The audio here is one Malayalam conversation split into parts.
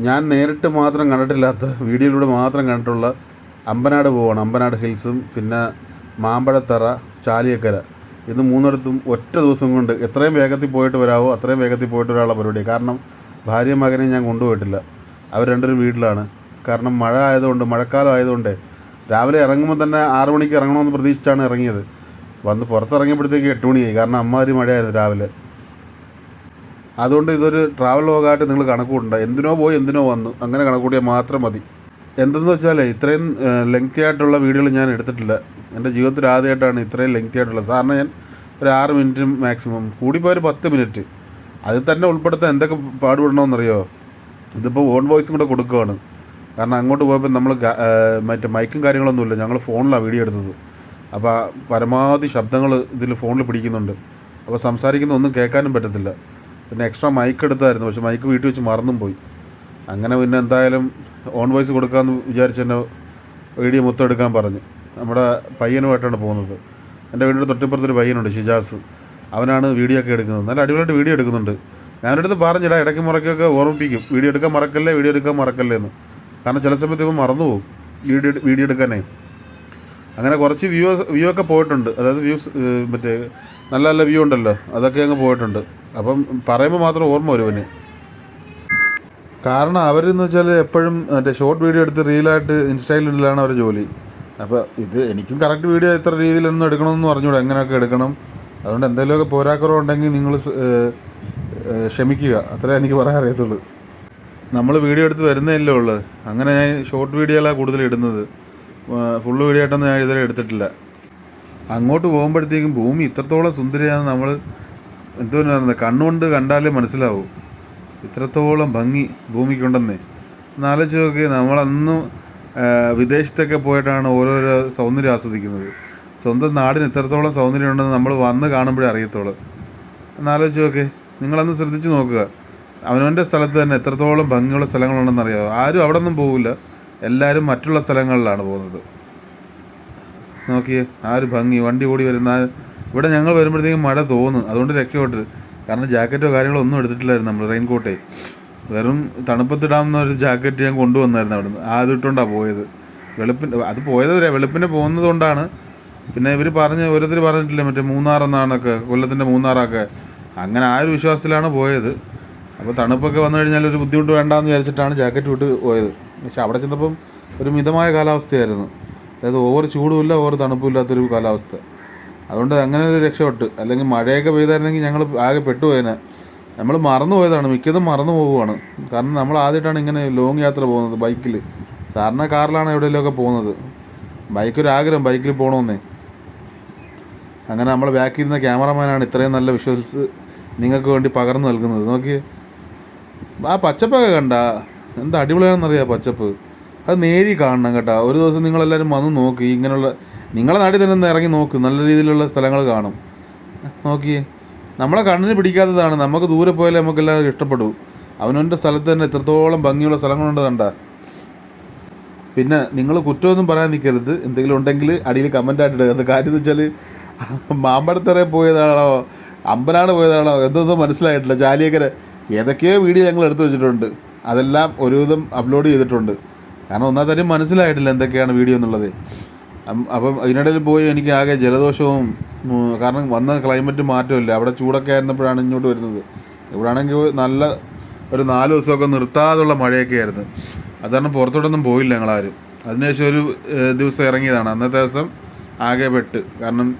ഞാൻ നേരിട്ട് മാത്രം കണ്ടിട്ടില്ലാത്ത വീഡിയോയിലൂടെ മാത്രം കണ്ടിട്ടുള്ള അമ്പനാട് പോവാണ്. അമ്പനാട് ഹിൽസും പിന്നെ മാമ്പഴത്തറ, ചാലിയക്കര ഇത് മൂന്നിടത്തും ഒറ്റ ദിവസം കൊണ്ട് എത്രയും വേഗത്തിൽ പോയിട്ട് വരാമോ അത്രയും വേഗത്തിൽ പോയിട്ട് വരാനുള്ള പരിപാടി. കാരണം ഭാര്യയും മകനെ ഞാൻ കൊണ്ടുപോയിട്ടില്ല, അവർ രണ്ടുപേരും വീട്ടിലാണ്. കാരണം മഴ ആയതുകൊണ്ട്, മഴക്കാലം ആയതുകൊണ്ട് രാവിലെ ഇറങ്ങുമ്പോൾ തന്നെ 6 മണിക്ക് ഇറങ്ങണമെന്ന് പ്രതീക്ഷിച്ചാണ് ഇറങ്ങിയത്. വന്ന് പുറത്തിറങ്ങിയപ്പോഴത്തേക്ക് 8 മണിയായി. കാരണം അമ്മാതിരി മഴയായിരുന്നു രാവിലെ. അതുകൊണ്ട് ഇതൊരു ട്രാവൽ വ്ലോഗായിട്ട് നിങ്ങൾ കണക്ക് കൂട്ടണ്ട. എന്തിനോ പോയി എന്തിനോ വന്നു അങ്ങനെ കണക്ക് കൂട്ടിയാൽ മാത്രം മതി. എന്തെന്ന് വെച്ചാൽ ഇത്രയും ലെങ്തി ആയിട്ടുള്ള വീഡിയോകൾ ഞാൻ എടുത്തിട്ടില്ല. എൻ്റെ ജീവിതത്തിൽ ആദ്യമായിട്ടാണ് ഇത്രയും ലെങ്തി ആയിട്ടുള്ളത്. സാറിന് ഞാൻ ഒരു 6 മിനിറ്റും മാക്സിമം, കൂടിപ്പോയൊരു 10 മിനിറ്റ്. അതിൽ തന്നെ ഉൾപ്പെടുത്താൻ എന്തൊക്കെ പാടുപെടണമെന്നറിയോ? ഇതിപ്പോൾ ഓൺ വോയിസും കൂടെ കൊടുക്കുകയാണ്. കാരണം അങ്ങോട്ട് പോയപ്പോൾ നമ്മൾ മറ്റേ മൈക്കും കാര്യങ്ങളൊന്നുമില്ല, ഞങ്ങൾ ഫോണിലാണ് വീഡിയോ എടുത്തത്. അപ്പോൾ പരമാവധി ശബ്ദങ്ങൾ ഇതിൽ ഫോണിൽ പിടിക്കുന്നുണ്ട്. അപ്പോൾ സംസാരിക്കുന്ന ഒന്നും കേൾക്കാനും പറ്റത്തില്ല. പിന്നെ എക്സ്ട്രാ മൈക്ക് എടുത്തായിരുന്നു, പക്ഷേ മൈക്ക് വീട്ടിൽ വെച്ച് മറന്നും പോയി. അങ്ങനെ പിന്നെ എന്തായാലും ഓൺ വോയിസ് കൊടുക്കാമെന്ന് വിചാരിച്ച് തന്നെ വീഡിയോ മൊത്തം എടുക്കാൻ പറഞ്ഞു. നമ്മുടെ പയ്യനുമായിട്ടാണ് പോകുന്നത്. എൻ്റെ വീടിൻ്റെ തൊട്ടിപ്പുറത്തൊരു പയ്യനുണ്ട്, ഷിജാസ്. അവനാണ് വീഡിയോ ഒക്കെ എടുക്കുന്നത്. നല്ല അടിപൊളിയായിട്ട് വീഡിയോ എടുക്കുന്നുണ്ട്. ഞാനടുത്ത് പറഞ്ഞിടാ, ഇടയ്ക്ക് മുറയ്ക്കൊക്കെ ഓർമ്മിപ്പിക്കും, വീഡിയോ എടുക്കാൻ മറക്കല്ലേ എന്ന്. കാരണം ചില സമയത്ത് ഇപ്പം മറന്നു പോകും വീഡിയോ എടുക്കാനേ. അങ്ങനെ കുറച്ച് വ്യൂ ഒക്കെ പോയിട്ടുണ്ട്. അതായത് മറ്റേ നല്ല നല്ല വ്യൂ ഉണ്ടല്ലോ, അതൊക്കെ അങ്ങ് പോയിട്ടുണ്ട്. അപ്പം പറയുമ്പോൾ മാത്രം ഓർമ്മ വരുവന്. കാരണം അവരെന്ന് വെച്ചാൽ എപ്പോഴും മറ്റേ ഷോർട്ട് വീഡിയോ എടുത്ത് റീലായിട്ട് ഇൻസ്റ്റയിലിടലാണ് അവരുടെ ജോലി. അപ്പോൾ ഇത് എനിക്കും കറക്റ്റ് വീഡിയോ ഇത്ര രീതിയിലൊന്നും എടുക്കണമെന്ന് പറഞ്ഞുകൂടെ, എങ്ങനെയൊക്കെ എടുക്കണം. അതുകൊണ്ട് എന്തെങ്കിലുമൊക്കെ പോരാക്കുറവുണ്ടെങ്കിൽ നിങ്ങൾ ക്ഷമിക്കുക, അത്രേ എനിക്ക് പറയാൻ അറിയത്തുള്ളൂ. നമ്മൾ വീഡിയോ എടുത്ത് വരുന്നതല്ലേ ഉള്ളത്. അങ്ങനെ ഞാൻ ഷോർട്ട് വീഡിയോകളാണ് കൂടുതൽ ഇടുന്നത്. ഫുള്ള് വീഡിയോ ആയിട്ടൊന്നും ഞാൻ ഇതുവരെ എടുത്തിട്ടില്ല. അങ്ങോട്ട് പോകുമ്പോഴത്തേക്കും ഭൂമി ഇത്രത്തോളം സുന്ദരിയാണ്. നമ്മൾ എന്തോന്ന് പറയുന്നത്, കണ്ണുകൊണ്ട് കണ്ടാലേ മനസ്സിലാവും ഇത്രത്തോളം ഭംഗി ഭൂമിക്കുണ്ടെന്നേ. എന്നാലോചിച്ച് നോക്കി, നമ്മളന്നും വിദേശത്തൊക്കെ പോയിട്ടാണ് ഓരോരോ സൗന്ദര്യം ആസ്വദിക്കുന്നത്. സ്വന്തം നാടിന് ഇത്രത്തോളം സൗന്ദര്യം ഉണ്ടെന്ന് നമ്മൾ വന്ന് കാണുമ്പോഴേ അറിയത്തുള്ളൂ. എന്നാലോചിച്ച് നോക്കി, നിങ്ങളന്ന് ശ്രദ്ധിച്ച് നോക്കുക. അവനവൻ്റെ സ്ഥലത്ത് തന്നെ എത്രത്തോളം ഭംഗിയുള്ള സ്ഥലങ്ങളുണ്ടെന്ന് അറിയാമോ? ആരും അവിടെ ഒന്നും പോകില്ല, എല്ലാവരും മറ്റുള്ള സ്ഥലങ്ങളിലാണ് പോകുന്നത്. നോക്കിയേ ആ ഒരു ഭംഗി. വണ്ടി ഓടി വരുന്ന ഇവിടെ ഞങ്ങൾ വരുമ്പോഴത്തേക്കും മഴ തോന്നും, അതുകൊണ്ട് രക്ഷപ്പെട്ടത്. കാരണം ജാക്കറ്റോ കാര്യങ്ങളോ ഒന്നും എടുത്തിട്ടില്ലായിരുന്നു നമ്മൾ. റെയിൻകോട്ടേ വെറും തണുപ്പത്തിടാവുന്ന ഒരു ജാക്കറ്റ് ഞാൻ കൊണ്ടുവന്നായിരുന്നു അവിടുന്ന്. അതിട്ടുകൊണ്ടാണ് പോയത്. അത് പോയത് വെളുപ്പിന് പോകുന്നത് കൊണ്ടാണ്. പിന്നെ ഇവർ ഓരോരുത്തർ പറഞ്ഞിട്ടില്ല മറ്റേ മൂന്നാറെന്നാണൊക്കെ, കൊല്ലത്തിൻ്റെ മൂന്നാറൊക്കെ. അങ്ങനെ ആ ഒരു വിശ്വാസത്തിലാണ് പോയത്. അപ്പോൾ തണുപ്പൊക്കെ വന്നു കഴിഞ്ഞാൽ ഒരു ബുദ്ധിമുട്ട് വേണ്ടാന്ന് വിചാരിച്ചിട്ടാണ് ജാക്കറ്റ് വിട്ട് പോയത്. പക്ഷെ അവിടെ ചെന്നപ്പം ഒരു മിതമായ കാലാവസ്ഥയായിരുന്നു. അതായത് ഓവർ ചൂടുമില്ല ഓവർ തണുപ്പില്ലാത്തൊരു കാലാവസ്ഥ. അതുകൊണ്ട് അങ്ങനെ ഒരു രക്ഷപ്പെട്ട്. അല്ലെങ്കിൽ മഴയൊക്കെ പെയ്തായിരുന്നെങ്കിൽ ഞങ്ങൾ ആകെ പെട്ടുപോയേനെ. നമ്മൾ മറന്നു പോയതാണ്, മിക്കതും മറന്നു പോവുകയാണ്. കാരണം നമ്മൾ ആദ്യമായിട്ടാണ് ഇങ്ങനെ ലോങ് യാത്ര പോകുന്നത് ബൈക്കിൽ. സാധാരണ കാറിലാണ് എവിടെയെങ്കിലുമൊക്കെ പോകുന്നത്. ബൈക്കൊരാഗ്രഹം, ബൈക്കിൽ പോകണമെന്നേ. അങ്ങനെ നമ്മൾ ബാക്കിൽ ഇരുന്ന ക്യാമറമാനാണ് ഇത്രയും നല്ല വിഷ്വൽസ് നിങ്ങൾക്ക് വേണ്ടി പകർന്നു നൽകുന്നത്. നോക്കിയേ ആ പച്ചപ്പൊക്കെ കണ്ട എന്താ അടിപൊളിയാണെന്നറിയാം പച്ചപ്പ്. അത് നേരി കാണണം കേട്ടോ. ഒരു ദിവസം നിങ്ങളെല്ലാവരും വന്ന് നോക്കി. ഇങ്ങനെയുള്ള നിങ്ങളെ നാട്ടിൽ തന്നെ ഒന്ന് ഇറങ്ങി നോക്ക്, നല്ല രീതിയിലുള്ള സ്ഥലങ്ങൾ കാണും. നോക്കിയേ, നമ്മളെ കണ്ണിന് പിടിക്കാത്തതാണ്. നമുക്ക് ദൂരെ പോയാലേ നമുക്കെല്ലാവരും ഇഷ്ടപ്പെടൂ. അവനവൻ്റെ സ്ഥലത്ത് തന്നെ എത്രത്തോളം ഭംഗിയുള്ള സ്ഥലങ്ങളുണ്ട് കണ്ട. പിന്നെ നിങ്ങൾ കുറ്റമൊന്നും പറയാൻ നിൽക്കരുത്. എന്തെങ്കിലും ഉണ്ടെങ്കിൽ അടിയിൽ കമൻ്റായിട്ട് ഇടുക. അത് കാര്യം എന്ന് വെച്ചാൽ മാമ്പഴത്തറയിൽ പോയതാണോ അമ്പനാട് പോയതാണോ എന്തൊന്നും മനസ്സിലായിട്ടില്ല. ചാലിയക്കര ഏതൊക്കെയോ വീഡിയോ ഞങ്ങൾ എടുത്തു വെച്ചിട്ടുണ്ട്. അതെല്ലാം ഒരുവിധം അപ്ലോഡ് ചെയ്തിട്ടുണ്ട്. കാരണം ഒന്നാമത്തെ മനസ്സിലായിട്ടില്ല എന്തൊക്കെയാണ് വീഡിയോ എന്നുള്ളത്. അപ്പം അതിനിടയിൽ പോയി എനിക്ക് ആകെ ജലദോഷവും, കാരണം വന്ന ക്ലൈമറ്റ് മാറ്റമില്ല. അവിടെ ചൂടൊക്കെ ആയിരുന്നപ്പോഴാണ് ഇങ്ങോട്ട് വരുന്നത്. ഇവിടെ ആണെങ്കിൽ നല്ല ഒരു 4 ദിവസമൊക്കെ നിർത്താതുള്ള മഴയൊക്കെ ആയിരുന്നു. അത് കാരണം പുറത്തോട്ടൊന്നും പോയില്ല ഞങ്ങളാരും. അതിനുശേഷം ഒരു ദിവസം ഇറങ്ങിയതാണ്. അന്നത്തെ ദിവസം ആകെ പെട്ട്. കാരണം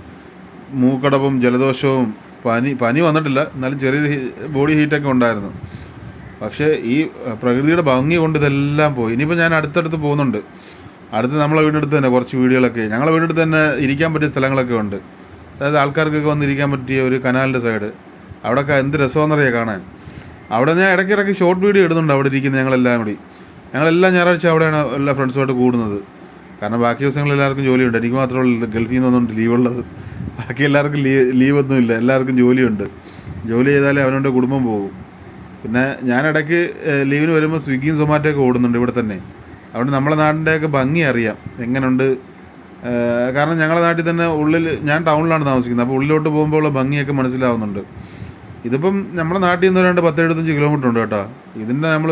മൂക്കടപ്പും ജലദോഷവും പനി വന്നിട്ടില്ല, എന്നാലും ചെറിയൊരു ബോഡി ഹീറ്റൊക്കെ ഉണ്ടായിരുന്നു. പക്ഷേ ഈ പ്രകൃതിയുടെ ഭംഗി കൊണ്ട് ഇതെല്ലാം പോയി. ഇനിയിപ്പോൾ ഞാൻ അടുത്തടുത്ത് പോകുന്നുണ്ട്. അടുത്ത് നമ്മളെ വീടിനടുത്ത് തന്നെ കുറച്ച് വീടുകളൊക്കെ, ഞങ്ങളെ വീടിനടുത്ത് തന്നെ ഇരിക്കാൻ പറ്റിയ സ്ഥലങ്ങളൊക്കെ ഉണ്ട്. അതായത് ആൾക്കാർക്കൊക്കെ വന്നിരിക്കാൻ പറ്റിയ ഒരു കനാലിൻ്റെ സൈഡ്. അവിടെയൊക്കെ എന്ത് രസമാണെന്നറിയാം കാണാൻ. അവിടെ ഞാൻ ഇടയ്ക്കിടയ്ക്ക് ഷോർട്ട് വീഡിയോ ഇടുന്നുണ്ട്. അവിടെ ഇരിക്കുന്ന ഞങ്ങളെല്ലാം ഞായറാഴ്ച അവിടെയാണ് എല്ലാ ഫ്രണ്ട്സുമായിട്ട് കൂടുന്നത്. കാരണം ബാക്കി ദിവസങ്ങളിൽ എല്ലാവർക്കും ജോലിയുണ്ട്. എനിക്ക് മാത്രമല്ല ഗൾഫിൽ നിന്നൊന്നും ലീവുള്ളത്. ബാക്കി എല്ലാവർക്കും ലീവൊന്നുമില്ല, എല്ലാവർക്കും ജോലിയുണ്ട്. ജോലി ചെയ്താലേ അവനവൻ്റെ കുടുംബം പോകും. പിന്നെ ഞാനിടയ്ക്ക് ലീവിന് വരുമ്പോൾ സ്വിഗ്ഗിയും സൊമാറ്റോയൊക്കെ ഓടുന്നുണ്ട് ഇവിടെ തന്നെ. അതുകൊണ്ട് നമ്മളെ നാടിൻ്റെയൊക്കെ ഭംഗി അറിയാം എങ്ങനെയുണ്ട്. കാരണം ഞങ്ങളുടെ നാട്ടിൽ തന്നെ ഞാൻ ടൗണിലാണ് താമസിക്കുന്നത്. അപ്പോൾ ഉള്ളിലോട്ട് പോകുമ്പോൾ ഉള്ള ഭംഗിയൊക്കെ മനസ്സിലാവുന്നുണ്ട്. ഇതിപ്പം നമ്മുടെ നാട്ടിൽ നിന്ന് 10-75 കിലോമീറ്റർ ഉണ്ട് കേട്ടോ. ഇതിൻ്റെ നമ്മൾ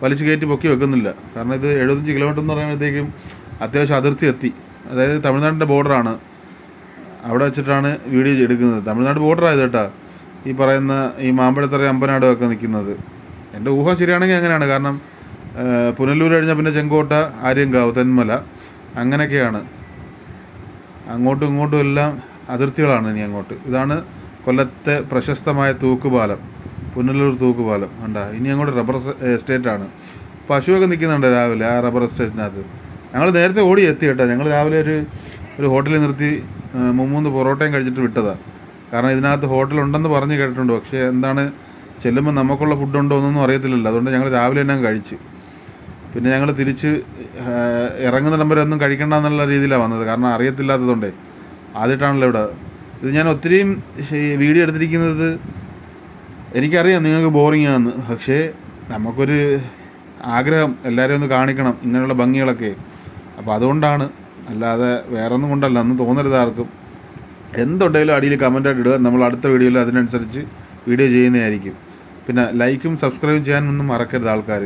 വലിച്ചു കയറ്റി പൊക്കി വെക്കുന്നില്ല. കാരണം ഇത് 75 കിലോമീറ്റർ എന്ന് പറയുമ്പോഴത്തേക്കും അത്യാവശ്യം അതിർത്തി എത്തി. അതായത് തമിഴ്നാടിൻ്റെ ബോർഡറാണ്. അവിടെ വെച്ചിട്ടാണ് വീഡിയോ എടുക്കുന്നത്. തമിഴ്നാട് ബോർഡറായത് കേട്ടോ ഈ പറയുന്ന ഈ മാമ്പഴത്തറ അമ്പനാടും ഒക്കെ നിൽക്കുന്നത്. എൻ്റെ ഊഹം ശരിയാണെങ്കിൽ അങ്ങനെയാണ്. കാരണം പുനലൂർ കഴിഞ്ഞാൽ പിന്നെ ചെങ്കോട്ട, ആര്യങ്കാവ്, തെന്മല അങ്ങനെയൊക്കെയാണ്. അങ്ങോട്ടും ഇങ്ങോട്ടും എല്ലാം അതിർത്തികളാണ് ഇനി അങ്ങോട്ട്. ഇതാണ് കൊല്ലത്തെ പ്രശസ്തമായ തൂക്കുപാലം, പുനലൂർ തൂക്കുപാലം. കണ്ടാ ഇനി അങ്ങോട്ട് റബ്ബർ എസ്റ്റേറ്റാണ്. പശുവൊക്കെ നിൽക്കുന്നുണ്ട് രാവിലെ ആ റബ്ബർ എസ്റ്റേറ്റിനകത്ത്. ഞങ്ങൾ നേരത്തെ ഓടി എത്തി കേട്ടോ. ഞങ്ങൾ രാവിലെ ഒരു ഹോട്ടലിൽ നിർത്തി 3 പൊറോട്ടയും കഴിച്ചിട്ട് വിട്ടതാണ്. കാരണം ഇതിനകത്ത് ഹോട്ടലുണ്ടെന്ന് പറഞ്ഞ് കേട്ടിട്ടുണ്ട്. പക്ഷേ എന്താണ് ചെല്ലുമ്പോൾ നമുക്കുള്ള ഫുഡുണ്ടോ എന്നൊന്നും അറിയത്തില്ലല്ലോ. അതുകൊണ്ട് ഞങ്ങൾ രാവിലെ തന്നെ കഴിച്ച്. പിന്നെ ഞങ്ങൾ തിരിച്ച് ഇറങ്ങുന്നിടം വരെ ഒന്നും കഴിക്കണ്ട എന്നുള്ള രീതിയിലാണ് വന്നത്. കാരണം അറിയത്തില്ലാത്തതുകൊണ്ടേ, ആദ്യമായിട്ടാണല്ലോ ഇവിടെ. ഇത് ഞാൻ ഒത്തിരിയും വീഡിയോ എടുത്തിരിക്കുന്നത് എനിക്കറിയാം നിങ്ങൾക്ക് ബോറിംഗ് ആണെന്ന്. പക്ഷേ നമുക്കൊരു ആഗ്രഹം എല്ലാവരെയും ഒന്ന് കാണിക്കണം ഇങ്ങനെയുള്ള ഭംഗികളൊക്കെ. അപ്പോൾ അതുകൊണ്ടാണ്, അല്ലാതെ വേറെ ഒന്നും കൊണ്ടല്ല. അന്ന് തോന്നരുത് ആർക്കും. എന്തുണ്ടെങ്കിലും അടിയിൽ കമൻറ്റായിട്ട് ഇടുക. നമ്മൾ അടുത്ത വീഡിയോയിൽ അതിനനുസരിച്ച് വീഡിയോ ചെയ്യുന്നതായിരിക്കും. പിന്നെ ലൈക്കും സബ്സ്ക്രൈബും ചെയ്യാനൊന്നും മറക്കരുത് ആൾക്കാർ.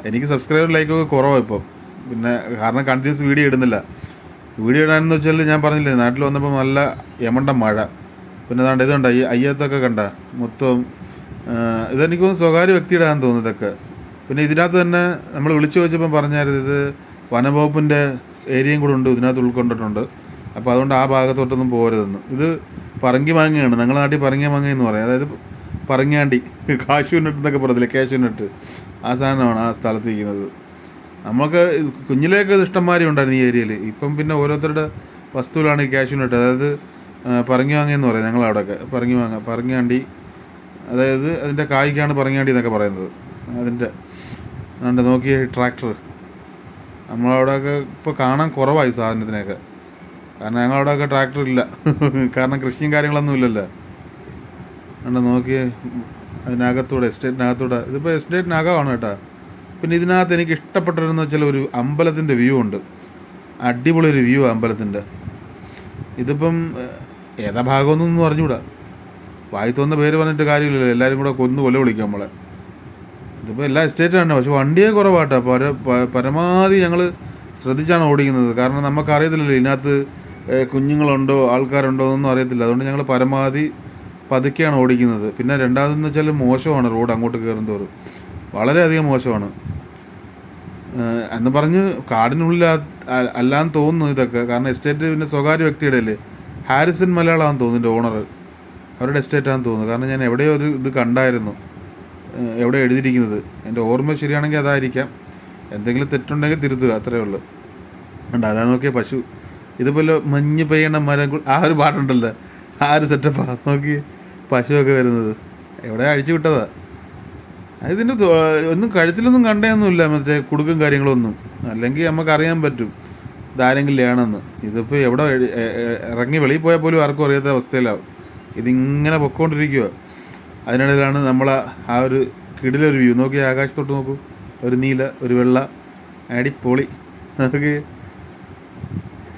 എനിക്ക് സബ്സ്ക്രൈബർ ലൈക്കൊക്കെ കുറവാണ് ഇപ്പം. പിന്നെ കാരണം കണ്ടിന്യൂസ് വീഡിയോ ഇടുന്നില്ല. വീഡിയോ ഇടാനെന്ന് വെച്ചാൽ ഞാൻ പറഞ്ഞില്ലേ, നാട്ടിൽ വന്നപ്പോൾ നല്ല യമണ്ട മഴ. പിന്നെ അതാണ്ട് ഇതുണ്ട് ഈ അയ്യത്തൊക്കെ കണ്ട മൊത്തം. ഇതെനിക്ക് സ്വകാര്യ വ്യക്തിയുടെയാണെന്ന് തോന്നുന്നു ഇതൊക്കെ. പിന്നെ ഇതിനകത്ത് തന്നെ നമ്മൾ വിളിച്ചു ചോദിച്ചപ്പം പറഞ്ഞായിരുന്നു ഇത് വനംവകുപ്പിൻ്റെ ഏരിയയും കൂടെ ഉണ്ട്, ഇതിനകത്ത് ഉൾക്കൊണ്ടിട്ടുണ്ട്. അപ്പോൾ അതുകൊണ്ട് ആ ഭാഗത്തോട്ടൊന്നും പോകരുതെന്ന്. ഇത് പറങ്കി മാങ്ങയാണ്. ഞങ്ങളുടെ നാട്ടിൽ പറങ്ങി മാങ്ങ എന്ന് പറയും. അതായത് പറങ്ങാണ്ടി, കാശുവിനട്ട് എന്നൊക്കെ പറയത്തില്ലേ, കാശുവിനട്ട്, ആ സാധനമാണ് ആ സ്ഥലത്ത് ഇരിക്കുന്നത്. നമുക്ക് കുഞ്ഞിലേക്ക് ഇഷ്ടംമാരി ഉണ്ടായിരുന്നു ഈ ഏരിയയിൽ. ഇപ്പം പിന്നെ ഓരോരുത്തരുടെ വസ്തുവിലാണ് ഈ കാശുവിനട്ട്. അതായത് പറങ്ങി മാങ്ങ എന്ന് പറയും ഞങ്ങളവിടെയൊക്കെ. പറങ്ങി മാങ്ങ, പറങ്ങാണ്ടി, അതായത് അതിൻ്റെ കായ്ക്കാണ് പറങ്ങാണ്ടി എന്നൊക്കെ പറയുന്നത്. അതിൻ്റെ അതുകൊണ്ട് നോക്കിയ ട്രാക്ടർ നമ്മളവിടെയൊക്കെ ഇപ്പോൾ കാണാൻ കുറവായി സാധനത്തിനൊക്കെ. കാരണം ഞങ്ങളവിടെയൊക്കെ ട്രാക്ടർ ഇല്ല. കാരണം കൃഷിയും കാര്യങ്ങളൊന്നും ഇല്ലല്ലോ. അതുകൊണ്ട് നോക്കിയേ അതിനകത്തൂടെ, എസ്റ്റേറ്റിനകത്തൂടെ. ഇതിപ്പോൾ എസ്റ്റേറ്റിനകമാണ് കേട്ടോ. പിന്നെ ഇതിനകത്ത് എനിക്ക് ഇഷ്ടപ്പെട്ടതെന്ന് വെച്ചാൽ ഒരു അമ്പലത്തിൻ്റെ വ്യൂ ഉണ്ട്. അടിപൊളി ഒരു വ്യൂ അമ്പലത്തിൻ്റെ. ഇതിപ്പം ഏതാ ഭാഗമൊന്നും പറഞ്ഞുകൂടാ. വായി തോന്നുന്ന പേര് പറഞ്ഞിട്ട് കാര്യമില്ലല്ലോ, എല്ലാവരും കൂടെ കൊന്നു കൊല വിളിക്കും നമ്മളെ. ഇതിപ്പോൾ എല്ലാ എസ്റ്റേറ്റാണ്. പക്ഷെ വണ്ടിയെ കുറവാട്ടോ. പരമാവധി ഞങ്ങൾ ശ്രദ്ധിച്ചാണ് ഓടിക്കുന്നത്. കാരണം നമുക്കറിയത്തില്ലല്ലോ ഇതിനകത്ത് കുഞ്ഞുങ്ങളുണ്ടോ ആൾക്കാരുണ്ടോ എന്നൊന്നും അറിയത്തില്ല. അതുകൊണ്ട് ഞങ്ങൾ പരമാവധി പതുക്കെയാണ് ഓടിക്കുന്നത്. പിന്നെ രണ്ടാമതെന്ന് വെച്ചാൽ മോശമാണ് റോഡ് അങ്ങോട്ട് കയറും തോറും, വളരെയധികം മോശമാണ് എന്ന് പറഞ്ഞ് കാടിനുള്ളിൽ അല്ലാന്ന് തോന്നുന്നു ഇതൊക്കെ. കാരണം എസ്റ്റേറ്റ് പിന്നെ സ്വകാര്യ വ്യക്തിയുടെ അല്ലേ, ഹാരിസൺ മലയാളമാണെന്ന് തോന്നുന്നു ഓണർ, അവരുടെ എസ്റ്റേറ്റാണെന്ന് തോന്നുന്നു. കാരണം ഞാൻ എവിടെയോ ഒരു ഇത് കണ്ടായിരുന്നു, എവിടെ എഴുതിയിരിക്കുന്നത്. എൻ്റെ ഓർമ്മ ശരിയാണെങ്കിൽ അതായിരിക്കാം. എന്തെങ്കിലും തെറ്റുണ്ടെങ്കിൽ തിരുത്തുക, അത്രയേ ഉള്ളൂ. ഉണ്ട് അതാ നോക്കിയ പശു. ഇതുപോലെ മഞ്ഞ് പെയ്യണ മരം, ആ ഒരു പാട്ടുണ്ടല്ലോ, ആ ഒരു സെറ്റപ്പാണ്. നോക്കി പശുവൊക്കെ വരുന്നത് എവിടെ അഴിച്ചു വിട്ടതാ. ഇതിൻ്റെ ഒന്നും കഴുത്തിലൊന്നും കണ്ടയൊന്നുമില്ല, മറ്റേ കുടുക്കും കാര്യങ്ങളൊന്നും. അല്ലെങ്കിൽ നമുക്കറിയാൻ പറ്റും ഇതാരെങ്കിലും ആണെന്ന്. ഇതിപ്പോൾ എവിടെ ഇറങ്ങി വെളിയിൽ പോയാൽ പോലും ആർക്കും അറിയാത്ത അവസ്ഥയിലാവും. ഇതിങ്ങനെ പൊക്കോണ്ടിരിക്കുക. അതിനിടയിലാണ് നമ്മൾ ആ ഒരു കിടിലൊരു വ്യൂ. നോക്കി ആകാശത്തോട്ട് നോക്കൂ, ഒരു നീല, ഒരു വെള്ള, അടിപൊളി. നോക്കി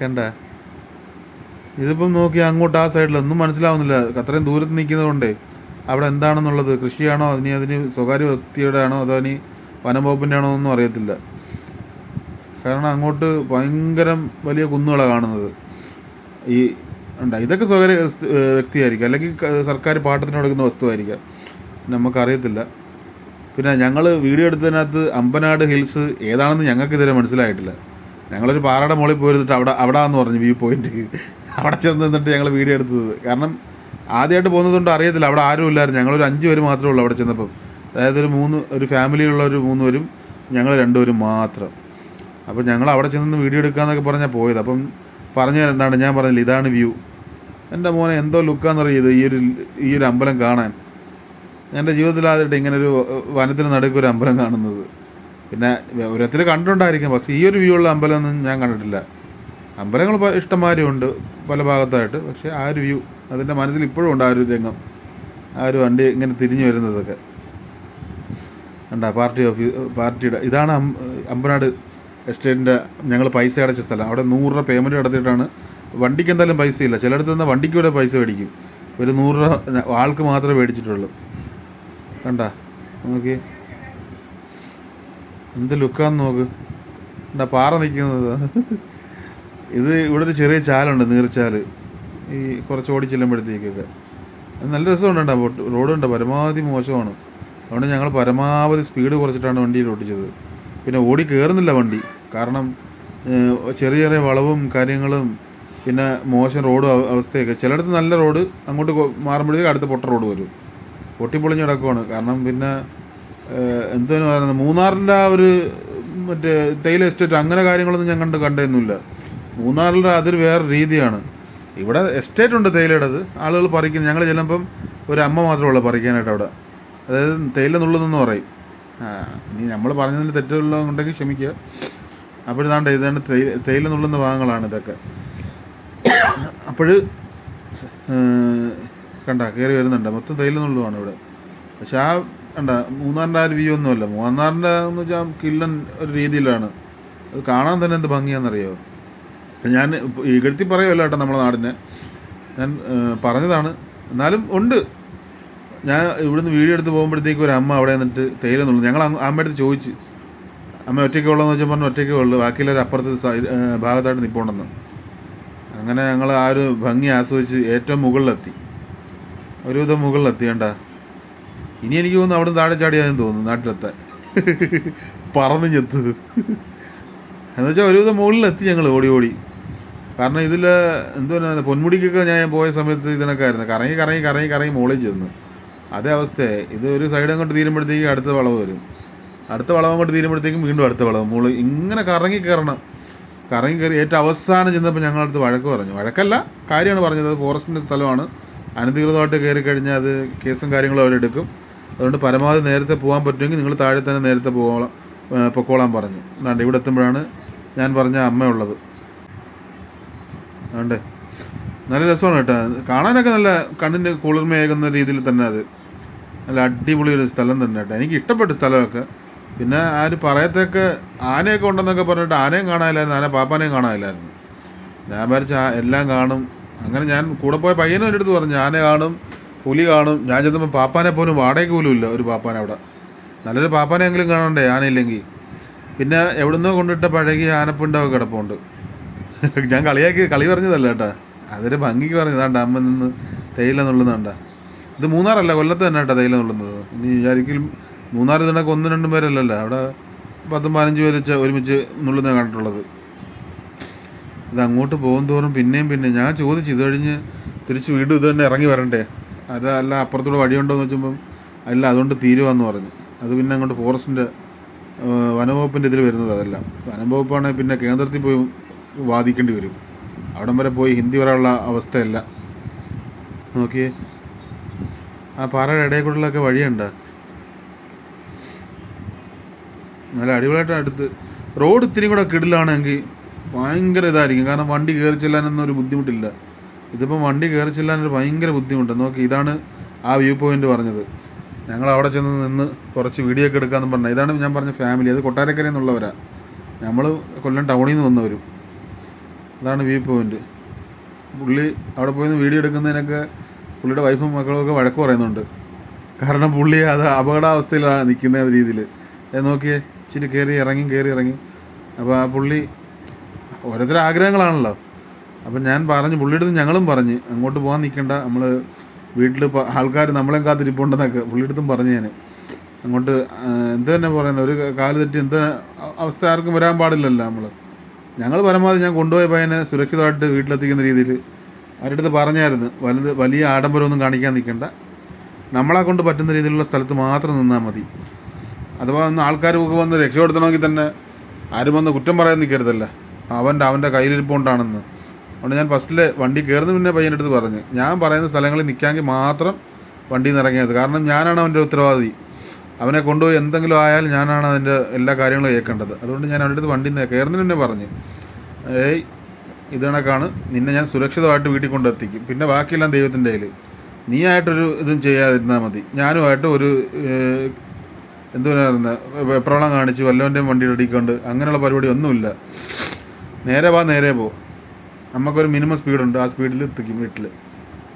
കണ്ട. ഇതിപ്പം നോക്കി അങ്ങോട്ട് ആ സൈഡിലൊന്നും മനസ്സിലാവുന്നില്ല. അത്രയും ദൂരത്ത് നിൽക്കുന്നതുകൊണ്ടേ അവിടെ എന്താണെന്നുള്ളത്, കൃഷിയാണോ അതിന് സ്വകാര്യ വ്യക്തിയുടെ ആണോ അതോ ഇനി വനംവകുപ്പിൻ്റെ ആണോ എന്നൊന്നും അറിയത്തില്ല. കാരണം അങ്ങോട്ട് ഭയങ്കരം വലിയ കുന്നുകളാണ് കാണുന്നത്. ഈ ഇതൊക്കെ സ്വകാര്യ വ്യക്തിയായിരിക്കും, അല്ലെങ്കിൽ സർക്കാർ പാട്ടത്തിന് കൊടുക്കുന്ന വസ്തുവായിരിക്കാം, നമുക്കറിയത്തില്ല. പിന്നെ ഞങ്ങൾ വീഡിയോ എടുത്തതിനകത്ത് അമ്പനാട് ഹിൽസ് ഏതാണെന്ന് ഞങ്ങൾക്ക് ഇതുവരെ മനസ്സിലായിട്ടില്ല. ഞങ്ങളൊരു പാറയുടെ മുകളിൽ പോയിരുന്നിട്ട് അവിടാന്ന് പറഞ്ഞു വ്യൂ പോയിന്റ്. അവിടെ ചെന്ന് നിന്നിട്ട് ഞങ്ങൾ വീഡിയോ എടുത്തത്. കാരണം ആദ്യമായിട്ട് പോകുന്നതുകൊണ്ട് അറിയത്തില്ല, അവിടെ ആരും ഇല്ലായിരുന്നു. ഞങ്ങളൊരു 5 പേര് മാത്രമേ ഉള്ളൂ അവിടെ ചെന്നപ്പം. അതായത് ഒരു ഫാമിലിയിലുള്ള ഒരു 3 പേരും ഞങ്ങൾ 2 പേരും മാത്രം. അപ്പം ഞങ്ങൾ അവിടെ ചെന്ന് വീഡിയോ എടുക്കാമെന്നൊക്കെ പറഞ്ഞാൽ പോയത്. അപ്പം പറഞ്ഞു എന്താണ്, ഞാൻ പറഞ്ഞില്ല ഇതാണ് വ്യൂ. എൻ്റെ മോനെ എന്തോ ലുക്കാന്നറിയത് ഈ ഒരു അമ്പലം കാണാൻ. എൻ്റെ ജീവിതത്തിലാദ്യമായിട്ട് ഇങ്ങനൊരു വനത്തിന് നടുക്കൊരു അമ്പലം കാണുന്നത്. പിന്നെ ഓരോരുത്തർ കണ്ടിട്ടുണ്ടായിരിക്കും, പക്ഷേ ഈ ഒരു വ്യൂ ഉള്ള അമ്പലമൊന്നും ഞാൻ കണ്ടിട്ടില്ല. അമ്പലങ്ങൾ ഇഷ്ടംമാതിരി ഉണ്ട് പല ഭാഗത്തായിട്ട്. പക്ഷേ ആ ഒരു വ്യൂ അതിൻ്റെ മനസ്സിൽ ഇപ്പോഴും ഉണ്ട്. ആ ഒരു രംഗം, ആ ഒരു വണ്ടി ഇങ്ങനെ തിരിഞ്ഞു വരുന്നതൊക്കെ ഉണ്ടാ. പാർട്ടിയുടെ ഇതാണ് അമ്പനാട് എസ്റ്റേറ്റിൻ്റെ ഞങ്ങൾ പൈസ അടച്ച സ്ഥലം. അവിടെ 100 രൂപ പേയ്മെൻറ്റ് നടത്തിയിട്ടാണ്. വണ്ടിക്ക് എന്തായാലും പൈസയില്ല. ചിലയിടത്ത് നിന്ന് വണ്ടിക്ക് കൂടെ പൈസ മേടിക്കും. ഒരു 100 രൂപ ആൾക്ക് മാത്രമേ മേടിച്ചിട്ടുള്ളൂ. കണ്ട നോക്കി. എന്ത് ലുക്കാന്ന് നോക്ക്, എന്താ പാറ നിൽക്കുന്നത്. ഇത് ഇവിടെ ഒരു ചെറിയ ചാലുണ്ട്, നീർച്ചാല്, ഈ കുറച്ച് ഓടി ചെല്ലുമ്പോഴത്തേക്കൊക്കെ നല്ല രസമുണ്ട്. റോഡുണ്ട്, പരമാവധി മോശമാണ്. അതുകൊണ്ട് ഞങ്ങൾ പരമാവധി സ്പീഡ് കുറച്ചിട്ടാണ് വണ്ടിയിൽ ഓടിച്ചത്. പിന്നെ ഓടി കയറുന്നില്ല വണ്ടി, കാരണം ചെറിയ ചെറിയ വളവും കാര്യങ്ങളും, പിന്നെ മോശം റോഡ് അവസ്ഥയൊക്കെ. ചിലയിടത്ത് നല്ല റോഡ്, അങ്ങോട്ട് മാറുമ്പോഴത്തേക്ക് അടുത്ത പൊട്ട റോഡ് വരും, പൊട്ടിപ്പൊളിഞ്ഞ് കിടക്കുവാണ്. കാരണം പിന്നെ എന്താണ് പറയുന്നത്, മൂന്നാറിൻ്റെ ആ ഒരു മറ്റേ തേയില എസ്റ്റേറ്റ് അങ്ങനെ കാര്യങ്ങളൊന്നും ഞാൻ കണ്ടതൊന്നുമില്ല. മൂന്നാറിൻ്റെ അതൊരു വേറെ രീതിയാണ്. ഇവിടെ എസ്റ്റേറ്റ് ഉണ്ട് തേയിലയുടേത്, ആളുകൾ പറിക്കുന്നത്. ഞങ്ങൾ ചെല്ലുമ്പം ഒരു അമ്മ മാത്രമേ ഉള്ളൂ പറിക്കാനായിട്ട് അവിടെ, അതായത് തേയില നുള്ളുന്നെന്ന് പറയും. ഇനി നമ്മൾ പറഞ്ഞതിൽ തെറ്റുകളുണ്ടെങ്കിൽ ക്ഷമിക്കുക. അപ്പോഴിതാണ്ട് ഇതാണ് തേയില നുള്ളുന്ന ഭാഗങ്ങളാണ് ഇതൊക്കെ. അപ്പോൾ കണ്ട കയറി വരുന്നുണ്ട്, മൊത്തം തേയില നുള്ളുവാണ് ഇവിടെ. പക്ഷെ ആ കണ്ട മൂന്നാറിൻ്റെ ആ ഒരു വ്യൂ ഒന്നുമല്ല. മൂന്നാറിൻ്റെ എന്ന് വെച്ചാൽ കില്ലൻ ഒരു രീതിയിലാണ്, അത് കാണാൻ തന്നെ എന്ത് ഭംഗിയാണെന്നറിയോ. ഞാൻ ഇകഴ്ത്തി പറയുമല്ലോ കേട്ടോ നമ്മളെ നാടിനെ, ഞാൻ പറഞ്ഞതാണ്. എന്നാലും ഉണ്ട്. ഞാൻ ഇവിടുന്ന് വീഡിയോ എടുത്ത് പോകുമ്പോഴത്തേക്കും ഒരു അമ്മ അവിടെ നിന്നിട്ട് തേയില നുള്ളു. ഞങ്ങൾ അമ്മയുടെ അടുത്ത് ചോദിച്ച്, അമ്മ ഒറ്റയ്ക്ക് ഉള്ളതെന്ന് വെച്ചാൽ പറഞ്ഞു ഒറ്റയ്ക്കേ ഉള്ളൂ, ബാക്കിയുള്ളവർ അപ്പുറത്ത് ഭാഗത്തായിട്ട് നിൽപ്പുണ്ടെന്ന്. അങ്ങനെ ഞങ്ങൾ ആ ഒരു ഭംഗി ആസ്വദിച്ച് ഏറ്റവും മുകളിലെത്തി, ഒരുവിധം മുകളിലെത്തി. കണ്ട ഇനി എനിക്ക് തോന്നുന്നു അവിടെ നിന്ന് താഴെ ചാടിയാതെന്ന് തോന്നുന്നു നാട്ടിലെത്താൻ, പറന്ന് ചെത്ത്. എന്നുവെച്ചാൽ ഒരുവിധം മുകളിലെത്തി ഞങ്ങൾ ഓടി ഓടി. കാരണം ഇതിൽ എന്തുവാ, പൊന്മുടിക്കൊക്കെ ഞാൻ പോയ സമയത്ത് ഇതിനൊക്കെ ആയിരുന്നു, കറങ്ങി കറങ്ങി കറങ്ങി കറങ്ങി മുകളിൽ ചെന്ന്. അതേ അവസ്ഥയായി. ഇത് ഒരു സൈഡ് അങ്ങോട്ട് തീരുമ്പോഴത്തേക്കും അടുത്ത വളവ് വരും, അടുത്ത വളവ് അങ്ങോട്ട് തീരുമ്പോഴത്തേക്കും വീണ്ടും അടുത്ത വളവ്, മുകളിൽ ഇങ്ങനെ കറങ്ങി കയറണം. കറങ്ങി കയറി ഏറ്റവും അവസാനം ചെന്നപ്പോൾ ഞങ്ങളടുത്ത് വഴക്ക് പറഞ്ഞു. വഴക്കല്ല, കാര്യമാണ് പറഞ്ഞത്. ഫോറസ്റ്റിൻ്റെ സ്ഥലമാണ്, അനധികൃതമായിട്ട് കയറി കഴിഞ്ഞാൽ അത് കേസും കാര്യങ്ങളും അവരെടുക്കും. അതുകൊണ്ട് പരമാവധി നേരത്തെ പോകാൻ പറ്റുമെങ്കിൽ നിങ്ങൾ താഴെ തന്നെ നേരത്തെ പൊക്കോളാൻ പറഞ്ഞു. അതുകൊണ്ട് ഇവിടെ എത്തുമ്പോഴാണ് ഞാൻ പറഞ്ഞ അമ്മയുള്ളത്. അതുകൊണ്ട് നല്ല രസമാണ് കേട്ടോ, കാണാനൊക്കെ നല്ല കണ്ണിന് കുളിർമയേകുന്ന രീതിയിൽ തന്നെ. അത് നല്ല അടിപൊളി ഒരു സ്ഥലം തന്നെ കേട്ടോ, എനിക്ക് ഇഷ്ടപ്പെട്ട സ്ഥലമൊക്കെ. പിന്നെ ആര് പറയത്തൊക്കെ ആനയൊക്കെ ഉണ്ടെന്നൊക്കെ പറഞ്ഞിട്ട് ആനയും കാണാനില്ലായിരുന്നു, ആന പാപ്പാനെയും കാണാനില്ലായിരുന്നു. ഞാൻ വിചാരിച്ച എല്ലാം കാണും. അങ്ങനെ ഞാൻ കൂടെ പോയ പയ്യനും എൻ്റെ അടുത്ത് പറഞ്ഞു ആന കാണും, പുലി കാണും. ഞാൻ ചെന്നപ്പോൾ പാപ്പാനെ പോലും വാടകയ്ക്ക് പോലും ഇല്ല ഒരു പാപ്പാന അവിടെ. നല്ലൊരു പാപ്പാനെങ്കിലും കാണണ്ടേ ആനയില്ലെങ്കിൽ. പിന്നെ എവിടുന്നോ കൊണ്ടിട്ട പഴകിയ ആനപ്പിണ്ടൊക്കെ കിടപ്പുണ്ട്. ഞാൻ കളി പറഞ്ഞതല്ല കേട്ടോ, അതൊരു ഭംഗിക്ക് പറഞ്ഞതാണ്ട അമ്മ നിന്ന് തേയില നുള്ളുന്നുണ്ട. ഇത് മൂന്നാറല്ല, കൊല്ലത്ത് തന്നെ കേട്ടോ തേയില നുള്ളുന്നത്. ഇനി വിചാരിക്കലും മൂന്നാർ ഇതിനൊക്കെ 1-2 പേരല്ലല്ലോ, അവിടെ 10-15 പേര് ഒരുമിച്ച് നുള്ളുന്ന കണ്ടിട്ടുള്ളത്. ഇത് അങ്ങോട്ട് പോകും തോറും പിന്നെയും ഞാൻ ചോദിച്ചു, ഇത് കഴിഞ്ഞ് തിരിച്ച് വീണ്ടും ഇത് തന്നെ ഇറങ്ങി വരണ്ടേ, അതല്ല അപ്പുറത്തൂടെ വഴിയുണ്ടോ എന്ന് വെച്ചപ്പം അല്ല, അതുകൊണ്ട് തീരുവാന്ന് പറഞ്ഞു. അത് പിന്നെ അങ്ങോട്ട് ഫോറസ്റ്റിൻ്റെ വനംവകുപ്പിൻ്റെ ഇതിൽ വരുന്നത്. അതെല്ലാം വനംവകുപ്പാണെങ്കിൽ പിന്നെ കേന്ദ്രത്തിൽ പോയി വാദിക്കേണ്ടി വരും. അവിടം വരെ പോയി ഹിന്ദി പറയാനുള്ള അവസ്ഥയല്ല. നോക്കിയേ, ആ പാറയുടെ ഇടയിൽ കൂടെയൊക്കെ വഴിയുണ്ട്, നല്ല അടിപൊളിയായിട്ട്. അടുത്ത് റോഡ് ഇത്തിരി കൂടെ കിടിലാണെങ്കിൽ ഭയങ്കര ഇതായിരിക്കും, കാരണം വണ്ടി കയറി ചെല്ലാനൊന്നും ഒരു ബുദ്ധിമുട്ടില്ല. ഇതിപ്പം വണ്ടി കയറി ചെല്ലാനൊരു ഭയങ്കര ബുദ്ധിമുട്ട്. നോക്കി, ഇതാണ് ആ വ്യൂ പോയിൻ്റ് പറഞ്ഞത്. ഞങ്ങൾ അവിടെ ചെന്ന് നിന്ന് കുറച്ച് വീഡിയോ ഒക്കെ എടുക്കാമെന്ന് പറഞ്ഞാൽ, ഇതാണ് ഞാൻ പറഞ്ഞ ഫാമിലി. അത് കൊട്ടാരക്കരയിൽ നിന്നുള്ളവരാ, നമ്മൾ കൊല്ലം ടൗണിൽ നിന്ന് വന്നവരും. അതാണ് വ്യൂ പോയിൻ്റ്. പുള്ളി അവിടെ പോയി വീഡിയോ എടുക്കുന്നതിനൊക്കെ പുള്ളിയുടെ വൈഫും മക്കളും ഒക്കെ വഴക്ക് പറയുന്നുണ്ട്. കാരണം പുള്ളി അത് അപകടാവസ്ഥയിലാണ് നിൽക്കുന്ന രീതിയിൽ. നോക്കിയേ, ഇച്ചിരി കയറി ഇറങ്ങി. അപ്പോൾ ആ പുള്ളി ഓരോരുത്തരുടെ ആഗ്രഹങ്ങളാണല്ലോ. അപ്പം ഞാൻ പറഞ്ഞു, പുള്ളിയുടെ അടുത്ത് ഞങ്ങളും പറഞ്ഞ് അങ്ങോട്ട് പോകാൻ നിൽക്കണ്ട, നമ്മൾ വീട്ടിൽ ആൾക്കാർ നമ്മളെയും കാത്തിരിപ്പുണ്ടെന്നൊക്കെ പുള്ളിയുടെ അടുത്തും പറഞ്ഞു. ഞാൻ അങ്ങോട്ട് എന്ത് തന്നെ പറയുന്നത്, ഒരു കാല് തെറ്റി എന്ത് അവസ്ഥ ആർക്കും വരാൻ പാടില്ലല്ലോ. ഞങ്ങൾ പരമാവധി ഞാൻ കൊണ്ടുപോയ പയ്യനെ സുരക്ഷിതമായിട്ട് വീട്ടിലെത്തിക്കുന്ന രീതിയിൽ അവരുടെ അടുത്ത് പറഞ്ഞായിരുന്നു. വലിയ ആഡംബരമൊന്നും കാണിക്കാൻ നിൽക്കണ്ട, നമ്മളെ കൊണ്ട് പറ്റുന്ന രീതിയിലുള്ള സ്ഥലത്ത് മാത്രം നിന്നാൽ മതി. അഥവാ ഒന്ന് ആൾക്കാർ വന്ന് രക്ഷപ്പെടുത്തണമെങ്കിൽ തന്നെ ആരും വന്ന് കുറ്റം പറയാൻ നിൽക്കരുതല്ല, അവൻ്റെ കയ്യിലിരിപ്പുണ്ടാണെന്ന്. അതുകൊണ്ട് ഞാൻ ഫസ്റ്റിൽ വണ്ടി കയറുന്ന പിന്നെ പയ്യൻ്റെ അടുത്ത് പറഞ്ഞു, ഞാൻ പറയുന്ന സ്ഥലങ്ങളിൽ നിൽക്കാമെങ്കിൽ മാത്രം വണ്ടിയിൽ നിന്ന് ഇറങ്ങിയത്. കാരണം ഞാനാണ് അവൻ്റെ ഉത്തരവാദി, അവനെ കൊണ്ടുപോയി എന്തെങ്കിലും ആയാലും ഞാനാണ് അതിൻ്റെ എല്ലാ കാര്യങ്ങളും കേൾക്കേണ്ടത്. അതുകൊണ്ട് ഞാൻ അവൻ്റെ അടുത്ത് വണ്ടിയിൽ നിന്ന് കയറുന്നതിന് തന്നെ പറഞ്ഞു, ഇത് കണക്കാണ്, നിന്നെ ഞാൻ സുരക്ഷിതമായിട്ട് വീട്ടിൽ കൊണ്ടെത്തിക്കും, പിന്നെ ബാക്കിയെല്ലാം ദൈവത്തിൻ്റെ കയ്യിൽ, നീ ആയിട്ടൊരു ഇതും ചെയ്യാതിരുന്നാൽ മതി. ഞാനുമായിട്ട് ഒരു എന്തുവരുന്ന വെപ്രളം കാണിച്ച് വല്ലവൻ്റെയും വണ്ടി ഇടിക്കൊണ്ട് അങ്ങനെയുള്ള പരിപാടി ഒന്നുമില്ല. നേരെ പോ, നമുക്കൊരു മിനിമം സ്പീഡുണ്ട്, ആ സ്പീഡിൽ എത്തിക്കും വീട്ടിൽ.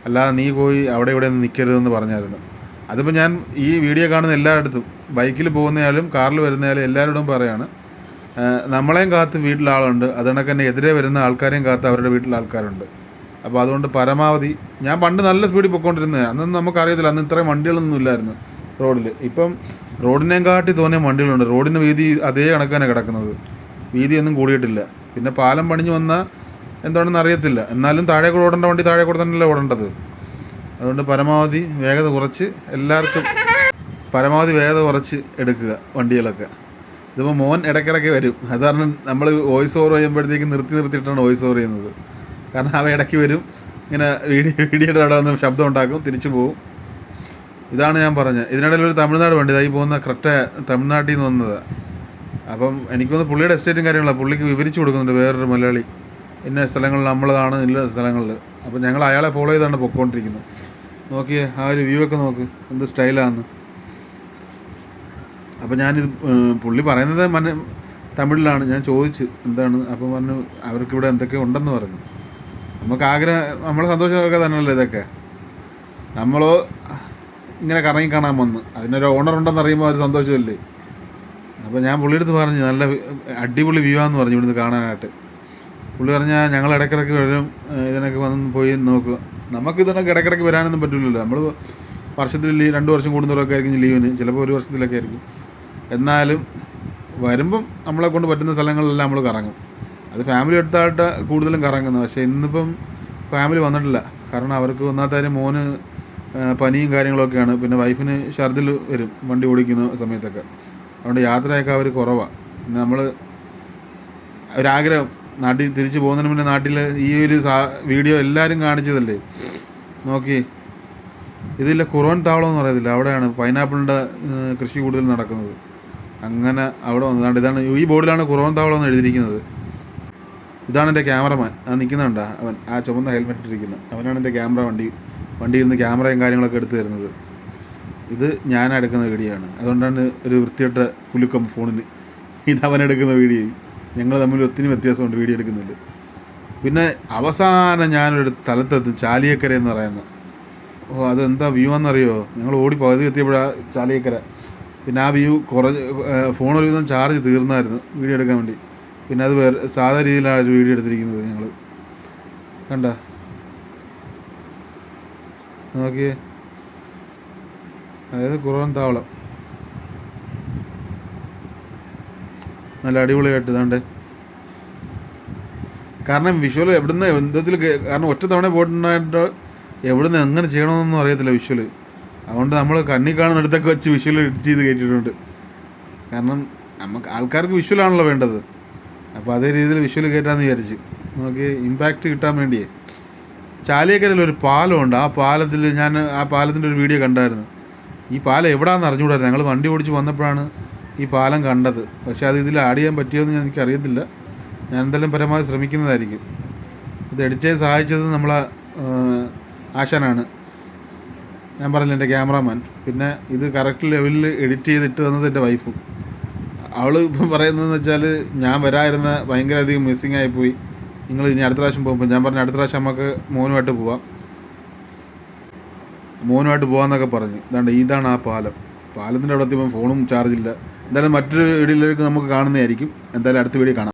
അല്ലാതെ നീ പോയി അവിടെ ഇവിടെ ഒന്നും നിൽക്കരുതെന്ന് പറഞ്ഞായിരുന്നു. അതിപ്പോൾ ഞാൻ ഈ വീഡിയോ കാണുന്ന എല്ലായിടത്തും ബൈക്കിൽ പോകുന്നയാളും കാറിൽ വരുന്നയാളും എല്ലാവരോടും പറയാണ്, നമ്മളെയും കാത്ത് വീട്ടിലാളുണ്ട്, അതുകൊണ്ടൊക്കെ തന്നെ എതിരെ വരുന്ന ആൾക്കാരെയും കാത്ത് അവരുടെ വീട്ടിൽ ആൾക്കാരുണ്ട്. അപ്പോൾ അതുകൊണ്ട് പരമാവധി, ഞാൻ പണ്ട് നല്ല സ്പീഡിൽ പൊയ്ക്കൊണ്ടിരുന്നത്, അന്നൊന്നും നമുക്കറിയത്തില്ല, അന്ന് ഇത്രയും വണ്ടികളൊന്നും ഇല്ലായിരുന്നു റോഡിൽ. ഇപ്പം റോഡിനേയും കാട്ടി തോന്നിയ വണ്ടികളുണ്ട്. റോഡിന് വീതി അതേ കണക്കാണ് കിടക്കുന്നത്, വീതിയൊന്നും കൂടിയിട്ടില്ല. പിന്നെ പാലം പണിഞ്ഞു വന്നാൽ എന്താണെന്ന് അറിയത്തില്ല, എന്നാലും താഴെ കൂടെ ഓടേണ്ട വണ്ടി താഴെ കൂടെ തന്നെയല്ലേ ഓടേണ്ടത്. അതുകൊണ്ട് പരമാവധി വേഗത കുറച്ച് എല്ലാവർക്കും പരമാവധി വേഗത കുറച്ച് എടുക്കുക വണ്ടികളൊക്കെ. ഇതിപ്പോൾ മോൻ ഇടയ്ക്കിടയ്ക്ക് വരും, അത് കാരണം നമ്മൾ വോയിസ് ഓവർ ചെയ്യുമ്പോഴത്തേക്കും നിർത്തിയിട്ടാണ് വോയിസ് ഓവർ ചെയ്യുന്നത്. കാരണം അവ ഇടയ്ക്ക് വരും, ഇങ്ങനെ വീഡിയോയുടെ അവിടെ വന്ന് ശബ്ദം ഉണ്ടാക്കും, തിരിച്ചു പോകും. ഇതാണ് ഞാൻ പറഞ്ഞത്. ഇതിനിടയിൽ ഒരു തമിഴ്നാട് വണ്ടി ഇതായി പോകുന്ന കറക്റ്റ് തമിഴ്നാട്ടിൽ നിന്ന് വന്നതാണ്. അപ്പം എനിക്കൊന്ന് പുള്ളിയുടെ എസ്റ്റേറ്റും കാര്യങ്ങളാണ് പുള്ളിക്ക് വിവരിച്ചു കൊടുക്കുന്നുണ്ട് വേറൊരു മലയാളി, ഇന്ന സ്ഥലങ്ങളിൽ നമ്മളതാണ്, ഇല്ല സ്ഥലങ്ങളിൽ. അപ്പം ഞങ്ങൾ അയാളെ ഫോളോ ചെയ്താണ് പൊയ്ക്കൊണ്ടിരിക്കുന്നത്. നോക്കിയേ ആ ഒരു വ്യൂ ഒക്കെ നോക്ക്, എന്ത് സ്റ്റൈലാണെന്ന്. അപ്പോൾ ഞാനിത് പുള്ളി പറയുന്നത് തമിഴിലാണ്. ഞാൻ ചോദിച്ചു എന്താണ്, അപ്പോൾ പറഞ്ഞു അവർക്കിവിടെ എന്തൊക്കെ ഉണ്ടെന്ന് പറഞ്ഞു. നമുക്ക് ആഗ്രഹം, നമ്മളെ സന്തോഷമൊക്കെ തന്നെയല്ലേ ഇതൊക്കെ. നമ്മളോ ഇങ്ങനെ കറങ്ങി കാണാൻ വന്ന് അതിനൊരു ഓണർ ഉണ്ടെന്ന് അറിയുമ്പോൾ ഒരു സന്തോഷമല്ലേ. അപ്പോൾ ഞാൻ പുള്ളിയെടുത്ത് പറഞ്ഞു നല്ല അടിപൊളി വ്യൂ ആണെന്ന് പറഞ്ഞു ഇവിടുന്ന് കാണാനായിട്ട്. പുള്ളി പറഞ്ഞാൽ ഞങ്ങൾ ഇടയ്ക്കിടയ്ക്ക് വരും, ഇതിനൊക്കെ വന്ന് പോയി നോക്കുക. നമുക്ക് ഇതിനൊക്കെ ഇടയ്ക്കിടയ്ക്ക് വരാനൊന്നും പറ്റില്ലല്ലോ. നമ്മൾ വർഷത്തിൽ 2 വർഷം കൂടുന്നവരൊക്കെ ആയിരിക്കും ലീവിന്, ചിലപ്പോൾ 1 വർഷത്തിലൊക്കെ ആയിരിക്കും. എന്നാലും വരുമ്പം നമ്മളെ കൊണ്ട് പറ്റുന്ന സ്ഥലങ്ങളിലെല്ലാം നമ്മൾ കറങ്ങും. അത് ഫാമിലി എടുത്തായിട്ട് കൂടുതലും കറങ്ങുന്നത്. പക്ഷേ ഇന്നിപ്പം ഫാമിലി വന്നിട്ടില്ല, കാരണം അവർക്ക് ഒന്നാമത്തെ മോന് പനിയും കാര്യങ്ങളൊക്കെയാണ്. പിന്നെ വൈഫിന് ഛർദിൽ വരും വണ്ടി ഓടിക്കുന്ന സമയത്തൊക്കെ, അതുകൊണ്ട് യാത്രയൊക്കെ അവർ കുറവാണ്. പിന്നെ നമ്മൾ ഒരാഗ്രഹം നാട്ടിൽ തിരിച്ച് പോകുന്നതിന് മുന്നേ നാട്ടിൽ ഈ ഒരു വീഡിയോ എല്ലാവരും കാണിച്ചതല്ലേ. നോക്കി ഇതില്ല കുറുവൻ താവളം എന്ന് പറയത്തില്ല, അവിടെയാണ് പൈനാപ്പിളിൻ്റെ കൃഷി കൂടുതൽ നടക്കുന്നത്. അങ്ങനെ അവിടെ വന്നതാണ്ട്. ഇതാണ് ഈ ബോർഡിലാണ് കുറുവൻ താവളം എന്ന് എഴുതിയിരിക്കുന്നത്. ഇതാണ് എൻ്റെ ക്യാമറമാൻ, ആ നിൽക്കുന്നുണ്ടോ അവൻ, ആ ചുവന്ന ഹെൽമെറ്റ് ഇട്ടിരിക്കുന്നത് അവനാണ് എൻ്റെ ക്യാമറ. വണ്ടിയിൽ നിന്ന് ക്യാമറയും കാര്യങ്ങളൊക്കെ എടുത്തു തരുന്നത്. ഇത് ഞാൻ എടുക്കുന്ന വീഡിയോ ആണ്, അതുകൊണ്ടാണ് ഒരു വൃത്തികെട്ട കുലുക്കം ഫോണിന്. ഇത് അവനെടുക്കുന്ന വീഡിയോ. ഞങ്ങൾ തമ്മിൽ ഒത്തിരി വ്യത്യാസമുണ്ട് വീഡിയോ എടുക്കുന്നതിൽ. പിന്നെ അവസാനം ഞാനൊരു സ്ഥലത്തെത്തും, ചാലിയക്കര എന്ന് പറയുന്നത്. അതെന്താ വ്യൂ ആണെന്നറിയോ? ഞങ്ങൾ ഓടി പകുതി എത്തിയപ്പോഴാണ് ചാലിയക്കര. പിന്നെ ആ വ്യൂ ഫോണൊരു വിധം ചാർജ് തീർന്നായിരുന്നു വീഡിയോ എടുക്കാൻ വേണ്ടി. പിന്നെ അത് വേറെ സാധാ രീതിയിലാണ് ഒരു വീഡിയോ എടുത്തിരിക്കുന്നത് ഞങ്ങൾ. കണ്ട നോക്കിയേ, അതായത് കുറുവൻ താവളം നല്ല അടിപൊളിയായിട്ട് ഇതാണ്ട്. കാരണം വിഷ്വൽ എവിടുന്ന് ബന്ധത്തിൽ, കാരണം ഒറ്റ തവണ പോയിട്ടുണ്ടായിട്ട് എവിടുന്ന് എങ്ങനെ ചെയ്യണമെന്നൊന്നും അറിയത്തില്ല വിഷ്വൽ. അതുകൊണ്ട് നമ്മൾ കണ്ണി കാണുന്നിടത്തൊക്കെ വെച്ച് വിഷ്വൽ എഡിറ്റ് ചെയ്ത് കയറ്റിയിട്ടുണ്ട്. കാരണം നമുക്ക് ആൾക്കാർക്ക് വിഷ്വലാണല്ലോ വേണ്ടത്. അപ്പോൾ അതേ രീതിയിൽ വിഷ്വൽ കയറ്റാമെന്ന് വിചാരിച്ച് നമുക്ക് ഇമ്പാക്റ്റ് കിട്ടാൻ വേണ്ടിയേ. ചാലിയക്കരയിൽ ഒരു പാലമുണ്ട്, ആ പാലത്തിൽ ഞാൻ ആ പാലത്തിൻ്റെ ഒരു വീഡിയോ കണ്ടായിരുന്നു. ഈ പാലം എവിടെയാണെന്ന് അറിഞ്ഞുകൂടായിരുന്നു. ഞങ്ങൾ വണ്ടി ഓടിച്ച് വന്നപ്പോഴാണ് ഈ പാലം കണ്ടത്. പക്ഷേ അത് ഇതിൽ ആഡ് ചെയ്യാൻ പറ്റിയോന്ന് എനിക്കറിയത്തില്ല. ഞാൻ എന്തായാലും പരമാവധി ശ്രമിക്കുന്നതായിരിക്കും. ഇത് എഡിറ്റ് ചെയ്യാൻ സഹായിച്ചത് നമ്മളെ ആശാനാണ്, ഞാൻ പറഞ്ഞില്ല, എൻ്റെ ക്യാമറാമാൻ. പിന്നെ ഇത് കറക്റ്റ് ലെവലിൽ എഡിറ്റ് ചെയ്തിട്ട് വന്നത് എൻ്റെ വൈഫും. അവൾ ഇപ്പം പറയുന്നതെന്ന് വെച്ചാൽ ഞാൻ വരാതിരുന്ന ഭയങ്കര അധികം മിസ്സിങ് ആയിപ്പോയി, നിങ്ങൾ ഇനി അടുത്ത പ്രാവശ്യം പോകുമ്പോൾ. ഞാൻ പറഞ്ഞു അടുത്ത പ്രാവശ്യം നമുക്ക് മോനുമായിട്ട് പോകാമെന്നൊക്കെ പറഞ്ഞ്. ഇതാണ് ആ പാലം. പാലത്തിൻ്റെ അവിടെ എത്തിയപ്പോൾ ഫോണും ചാർജില്ല. എന്തായാലും മറ്റൊരു വീഡിയോയിലേക്ക് നമുക്ക് കാണുന്നതായിരിക്കും. എന്തായാലും അടുത്ത വീഡിയോ കാണാം.